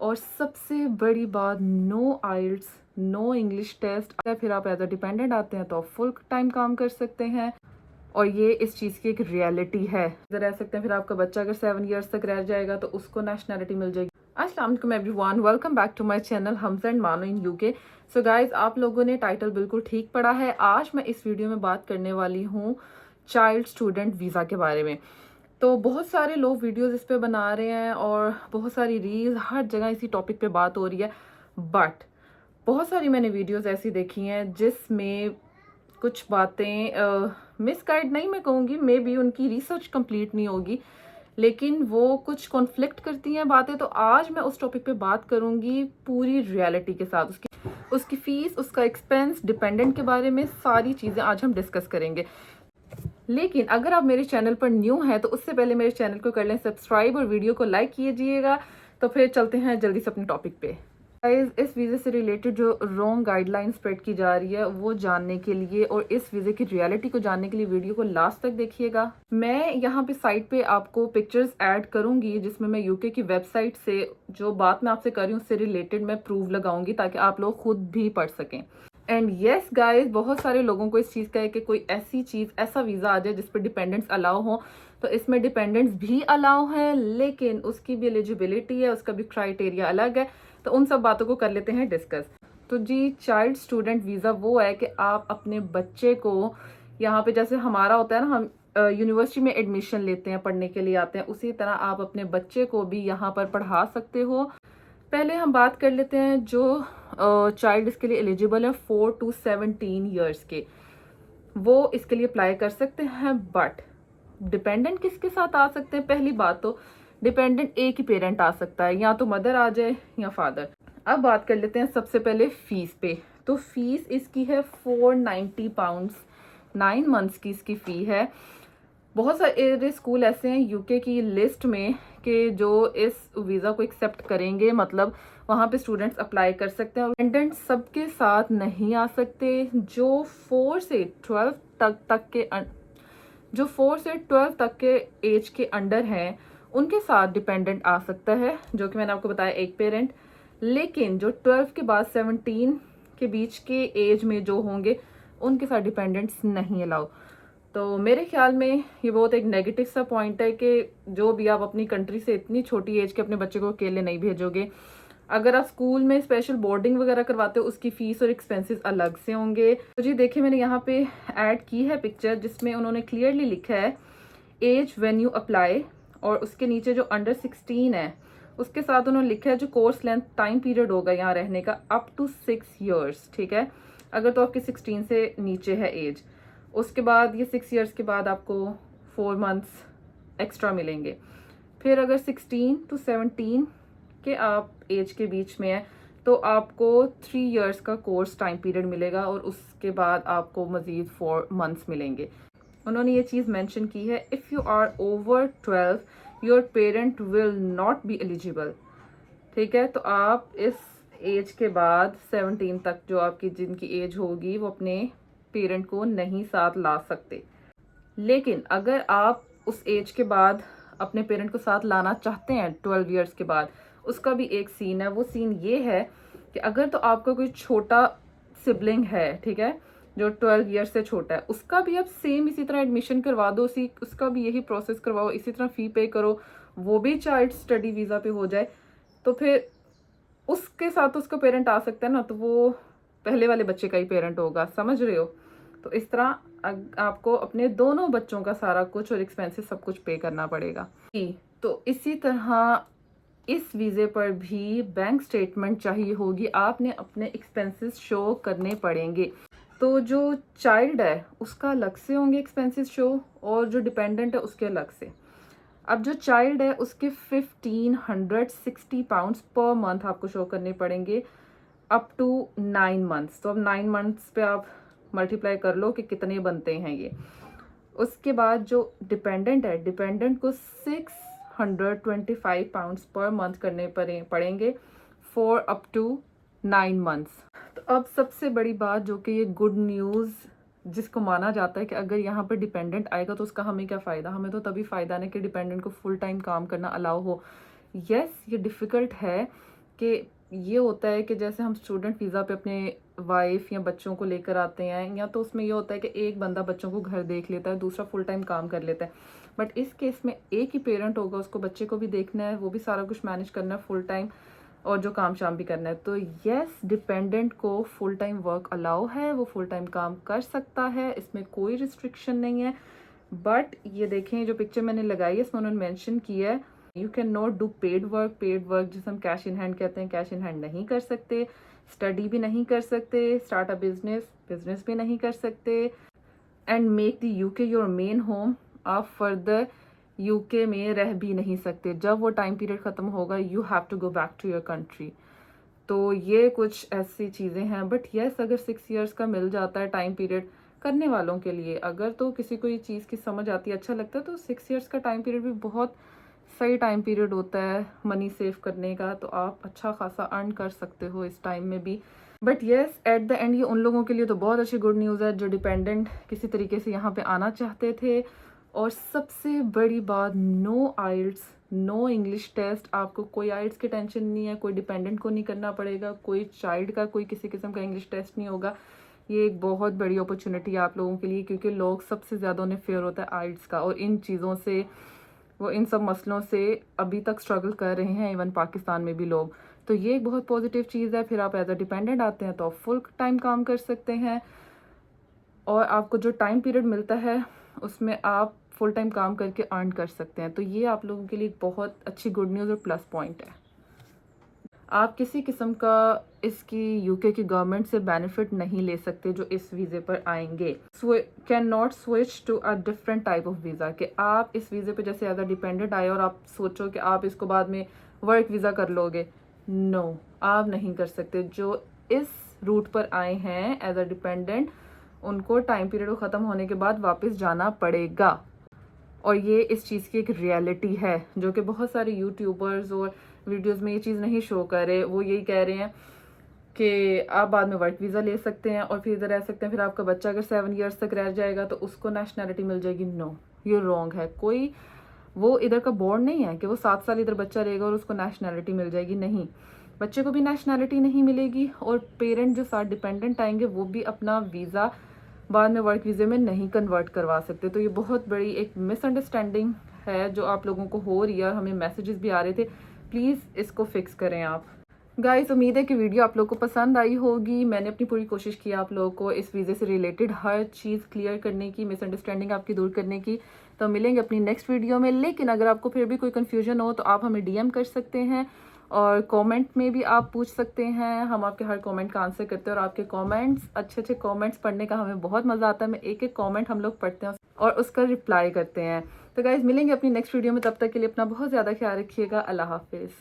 और सबसे बड़ी बात, नो आइल्स, नो इंग्लिश टेस्ट। अगर फिर आप एज अ डिपेंडेंट आते हैं तो आप फुल टाइम काम कर सकते हैं और ये इस चीज़ की एक रियलिटी है। इधर रह सकते हैं, फिर आपका बच्चा अगर 7 ईयर्स तक रह जाएगा तो उसको नेशनैलिटी मिल जाएगी। अस्सलाम वालेकुम everyone, welcome back to my channel Hamza and Mano in UK. So guys, आप लोगों ने टाइटल बिल्कुल ठीक पढ़ा है। आज मैं इस वीडियो में बात करने वाली हूँ चाइल्ड स्टूडेंट वीज़ा के बारे में। तो बहुत सारे लोग वीडियोस इस पे बना रहे हैं और बहुत सारी रील्स, हर जगह इसी टॉपिक पे बात हो रही है। बट बहुत सारी मैंने वीडियोस ऐसी देखी हैं जिसमें कुछ बातें मिसगाइड नहीं मैं कहूँगी, मे बी उनकी रिसर्च कंप्लीट नहीं होगी, लेकिन वो कुछ कॉन्फ्लिक्ट करती हैं बातें। तो आज मैं उस टॉपिक पे बात करूँगी पूरी रियलिटी के साथ, उसकी फीस, उसका एक्सपेंस, डिपेंडेंट के बारे में सारी चीज़ें आज हम डिस्कस करेंगे। लेकिन अगर आप मेरे चैनल पर न्यू हैं तो उससे पहले मेरे चैनल को कर लें सब्सक्राइब और वीडियो को लाइक कीजिएगा। तो फिर चलते हैं जल्दी से अपने टॉपिक पे। गाइस, इस वीज़े से रिलेटेड जो रॉन्ग गाइडलाइन स्प्रेड की जा रही है वो जानने के लिए और इस वीज़े की रियलिटी को जानने के लिए वीडियो को लास्ट तक देखिएगा। मैं यहाँ पे साइट पे आपको पिक्चर्स ऐड करूंगी जिसमें मैं यूके की वेबसाइट से जो बात मैं आपसे कर रही हूँ उससे रिलेटेड मैं प्रूफ लगाऊंगी ताकि आप लोग खुद भी पढ़ सकें। एंड येस गाइज, बहुत सारे लोगों को इस चीज़ का है कि कोई ऐसी चीज़, ऐसा वीज़ा आ जाए जिस पर डिपेंडेंट्स अलाउ हो। तो इसमें डिपेंडेंट्स भी अलाउ हैं, लेकिन उसकी भी एलिजिबिलिटी है, उसका भी क्राइटेरिया अलग है। तो उन सब बातों को कर लेते हैं डिस्कस। तो जी, चाइल्ड स्टूडेंट वीज़ा वो है कि आप अपने बच्चे को यहाँ पे, जैसे हमारा होता है ना, हम यूनिवर्सिटी में एडमिशन लेते हैं, पढ़ने के लिए आते हैं, उसी तरह आप अपने बच्चे को भी यहाँ पर पढ़ा सकते हो। पहले हम बात कर लेते हैं जो चाइल्ड इसके लिए एलिजिबल है 4 to 17 ईयर्स के, वो इसके लिए अप्लाई कर सकते हैं। बट डिपेंडेंट किसके साथ आ सकते हैं? पहली बात तो डिपेंडेंट एक ही पेरेंट आ सकता है, या तो मदर आ जाए या फादर। अब बात कर लेते हैं सबसे पहले फीस पे। तो फीस इसकी है £490, 9 मंथ्स की इसकी फ़ी है। बहुत सारे स्कूल ऐसे हैं यूके की लिस्ट में कि जो इस वीज़ा को एक्सेप्ट करेंगे, मतलब वहाँ पे स्टूडेंट्स अप्लाई कर सकते हैं। डिपेंडेंट सबके साथ नहीं आ सकते। जो 4 से 12 तक के एज के अंडर हैं उनके साथ डिपेंडेंट आ सकता है, जो कि मैंने आपको बताया एक पेरेंट। लेकिन जो 12 के बाद 17 के बीच के एज में जो होंगे उनके साथ डिपेंडेंट्स नहीं अलाउ। तो मेरे ख्याल में ये बहुत एक नेगेटिव सा पॉइंट है कि जो भी आप अपनी कंट्री से इतनी छोटी एज के अपने बच्चे को अकेले नहीं भेजोगे। अगर आप स्कूल में स्पेशल बोर्डिंग वगैरह करवाते हो उसकी फीस और एक्सपेंसेस अलग से होंगे। तो जी देखिए, मैंने यहाँ पे ऐड की है पिक्चर जिसमें उन्होंने क्लियरली लिखा है एज व्हेन यू अप्लाई, और उसके नीचे जो अंडर 16 है उसके साथ उन्होंने लिखा है जो कोर्स लेंथ टाइम पीरियड होगा यहाँ रहने का अप टू 6 ईयर्स। ठीक है, अगर तो आपकी 16 से नीचे है एज। उसके बाद ये 6 ईयर्स के बाद आपको 4 मंथ्स एक्स्ट्रा मिलेंगे। फिर अगर 16 to 17 के आप एज के बीच में है तो आपको 3 ईयर्स का कोर्स टाइम पीरियड मिलेगा और उसके बाद आपको मज़ीद 4 मंथ्स मिलेंगे। उन्होंने ये चीज़ मेंशन की है, if you are over 12 your parent will not be eligible. ठीक है, तो आप इस एज के बाद 17 तक जो आपकी जिनकी एज होगी वो अपने पेरेंट को नहीं साथ ला सकते। लेकिन अगर आप उस एज के बाद अपने पेरेंट को साथ लाना चाहते हैं 12 ईयर्स के बाद, उसका भी एक सीन है। वो सीन ये है कि अगर तो आपका कोई छोटा सिबलिंग है, ठीक है, जो 12 ईयर्स से छोटा है, उसका भी आप सेम इसी तरह एडमिशन करवा दो, उसका भी यही प्रोसेस करवाओ, इसी तरह फ़ी पे करो, वो भी चाइल्ड स्टडी वीज़ा पे हो जाए, तो फिर उसके साथ उसका पेरेंट आ सकता है ना, तो वो पहले वाले बच्चे का ही पेरेंट होगा। समझ रहे हो? तो इस तरह आपको अपने दोनों बच्चों का सारा कुछ और एक्सपेंसेस सब कुछ पे करना पड़ेगा। तो इसी तरह इस वीज़े पर भी बैंक स्टेटमेंट चाहिए होगी, आपने अपने एक्सपेंसेस शो करने पड़ेंगे। तो जो चाइल्ड है उसका अलग से होंगे एक्सपेंसेस शो, और जो डिपेंडेंट है उसके अलग से। अब जो चाइल्ड है उसके £1560 पर मंथ आपको शो करने पड़ेंगे अप टू 9 मंथ्स। तो अब 9 मंथ्स पे आप मल्टीप्लाई कर लो कि कितने बनते हैं ये। उसके बाद जो डिपेंडेंट है, डिपेंडेंट को £625 पर मंथ करने पड़ेंगे फॉर अप टू 9 मंथ्स। तो अब सबसे बड़ी बात, जो कि ये गुड न्यूज़ जिसको माना जाता है कि अगर यहाँ पर डिपेंडेंट आएगा तो उसका हमें क्या फ़ायदा? हमें तो तभी फ़ायदा नहीं कि डिपेंडेंट को फुल टाइम काम करना अलाउ हो। यस, ये डिफ़िकल्ट है कि ये होता है कि जैसे हम स्टूडेंट वीज़ा पे अपने वाइफ या बच्चों को लेकर आते हैं, या तो उसमें ये होता है कि एक बंदा बच्चों को घर देख लेता है, दूसरा फुल टाइम काम कर लेता है। बट इस केस में एक ही पेरेंट होगा, उसको बच्चे को भी देखना है, वो भी सारा कुछ मैनेज करना है फुल टाइम, और जो काम शाम भी करना है। तो यस, डिपेंडेंट को फुल टाइम वर्क अलाउ है, वो फुल टाइम काम कर सकता है, इसमें कोई रिस्ट्रिक्शन नहीं है। बट ये देखें, जो पिक्चर मैंने लगाई है इसमें उन्होंने मेंशन किया है you can not do paid work जिसे हम कैश इन हैंड कहते हैं, कैश इन हैंड नहीं कर सकते, स्टडी भी नहीं कर सकते, स्टार्ट अ बिजनेस भी नहीं कर सकते, and make the UK your main home. आप फर्दर यूके में रह भी नहीं सकते, जब वो टाइम पीरियड ख़त्म होगा you have to go back to your country. तो ये कुछ ऐसी चीज़ें हैं। बट यस, अगर 6 इयर्स का मिल जाता है टाइम पीरियड करने वालों के लिए, अगर तो किसी को ये चीज़ की समझ आती है, अच्छा लगता है, तो 6 इयर्स का टाइम पीरियड भी बहुत सही टाइम पीरियड होता है मनी सेव करने का। तो आप अच्छा खासा अर्न कर सकते हो इस टाइम में भी। But yes, at the end ये उन लोगों के लिए तो बहुत अच्छी गुड न्यूज़ है जो डिपेंडेंट किसी तरीके से यहाँ पे आना चाहते थे। और सबसे बड़ी बात, नो आइल्स, नो इंग्लिश टेस्ट। आपको कोई आइल्स की टेंशन नहीं है, कोई डिपेंडेंट को नहीं करना पड़ेगा, कोई चाइल्ड का कोई किसी किस्म का इंग्लिश टेस्ट नहीं होगा। ये एक बहुत बड़ी अपॉर्चुनिटी है आप लोगों के लिए, क्योंकि लोग सबसे ज़्यादा उन्हें फेयर होता है आइल्स का, और इन चीज़ों से, वो इन सब मसलों से अभी तक स्ट्रगल कर रहे हैं, इवन पाकिस्तान में भी लोग। तो ये एक बहुत पॉजिटिव चीज़ है। फिर आप एज अ डिपेंडेंट आते हैं तो आप फुल टाइम काम कर सकते हैं, और आपको जो टाइम पीरियड मिलता है उसमें आप फुल टाइम काम करके अर्न कर सकते हैं। तो ये आप लोगों के लिए एक बहुत अच्छी गुड न्यूज़ और प्लस पॉइंट है। आप किसी किस्म का इसकी यूके की गवर्नमेंट से बेनिफिट नहीं ले सकते जो इस वीज़े पर आएंगे। Can not switch to a different type of visa, कि आप इस वीज़े पे जैसे एज अ डिपेंडेंट आए और आप सोचो कि आप इसको बाद में वर्क वीज़ा कर लोगे, नो, आप नहीं कर सकते। जो इस रूट पर आए हैं एज अ डिपेंडेंट, उनको टाइम पीरियड ख़त्म होने के बाद वापस जाना पड़ेगा। और ये इस चीज़ की एक रियलिटी है, जो कि बहुत सारे यूट्यूबर्स और वीडियोस में ये चीज़ नहीं शो कर रहे। वो यही कह रहे हैं कि आप बाद में वर्क वीज़ा ले सकते हैं और फिर इधर रह सकते हैं, फिर आपका बच्चा अगर 7 इयर्स तक रह जाएगा तो उसको नेशनैलिटी मिल जाएगी। नो, ये रॉन्ग है। कोई वो इधर का बोर्ड नहीं है कि वो 7 साल इधर बच्चा रहेगा और उसको नेशनैलिटी मिल जाएगी। नहीं, बच्चे को भी नेशनैलिटी नहीं मिलेगी, और पेरेंट जो साथ डिपेंडेंट आएंगे वो भी अपना वीज़ा बाद में वर्क वीज़े में नहीं कन्वर्ट करवा सकते। तो ये बहुत बड़ी एक मिसअंडरस्टैंडिंग है जो आप लोगों को हो रही है, और हमें मैसेजेस भी आ रहे थे। प्लीज़ इसको फिक्स करें आप। गाइस, उम्मीद है कि वीडियो आप लोगों को पसंद आई होगी। मैंने अपनी पूरी कोशिश की आप लोगों को इस वीज़े से रिलेटेड हर चीज़ क्लियर करने की, मिसअंडरस्टैंडिंग आपकी दूर करने की। तो मिलेंगे अपनी नेक्स्ट वीडियो में। लेकिन अगर आपको फिर भी कोई कन्फ्यूजन हो तो आप हमें DM कर सकते हैं, और कमेंट में भी आप पूछ सकते हैं। हम आपके हर कमेंट का आंसर करते हैं, और आपके कमेंट्स, अच्छे अच्छे कमेंट्स पढ़ने का हमें बहुत मज़ा आता है। मैं एक एक कमेंट हम लोग पढ़ते हैं और उसका रिप्लाई करते हैं। तो गाइज़, मिलेंगे अपनी नेक्स्ट वीडियो में। तब तक के लिए अपना बहुत ज़्यादा ख्याल रखिएगा। अल्लाह हाफिज़।